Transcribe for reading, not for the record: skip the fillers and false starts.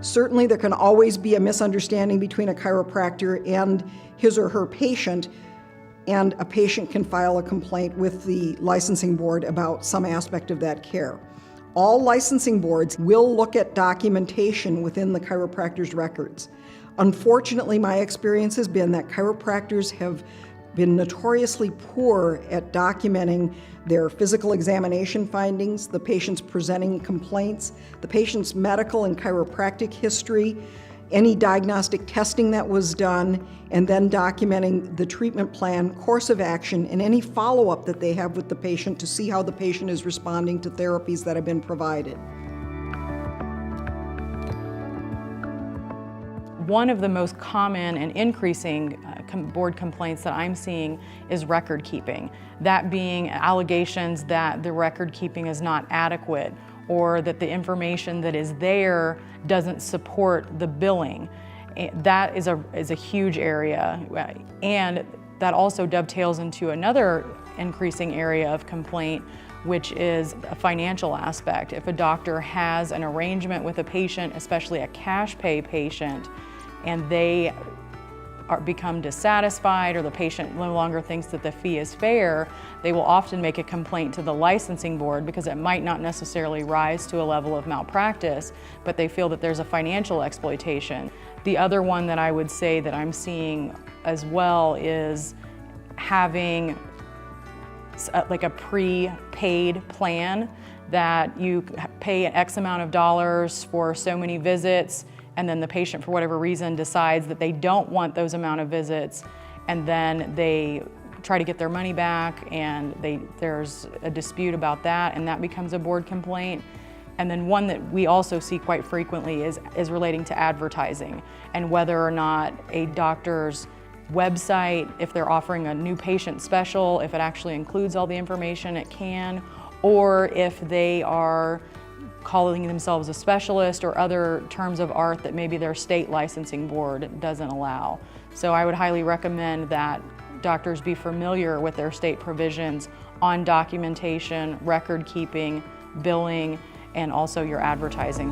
Certainly there can always be a misunderstanding between a chiropractor and his or her patient, and a patient can file a complaint with the licensing board about some aspect of that care. All licensing boards will look at documentation within the chiropractor's records. Unfortunately, my experience has been that chiropractors have been notoriously poor at documenting their physical examination findings, the patient's presenting complaints, the patient's medical and chiropractic history, any diagnostic testing that was done, and then documenting the treatment plan, course of action, and any follow-up that they have with the patient to see how the patient is responding to therapies that have been provided. One of the most common and increasing board complaints that I'm seeing is record keeping. That being allegations that the record keeping is not adequate, or that the information that is there doesn't support the billing. That is a huge area, and that also dovetails into another increasing area of complaint, which is a financial aspect. If a doctor has an arrangement with a patient, especially a cash pay patient, and they become dissatisfied, or the patient no longer thinks that the fee is fair, they will often make a complaint to the licensing board because it might not necessarily rise to a level of malpractice, but they feel that there's a financial exploitation. The other one that I would say that I'm seeing as well is having like a pre-paid plan that you pay an X amount of dollars for so many visits, and then the patient, for whatever reason, decides that they don't want those amount of visits, and then they try to get their money back, and there's a dispute about that, and that becomes a board complaint. And then one that we also see quite frequently is relating to advertising, and whether or not a doctor's website, if they're offering a new patient special, if it actually includes all the information it can, or if they are calling themselves a specialist or other terms of art that maybe their state licensing board doesn't allow. So I would highly recommend that doctors be familiar with their state provisions on documentation, record keeping, billing, and also your advertising.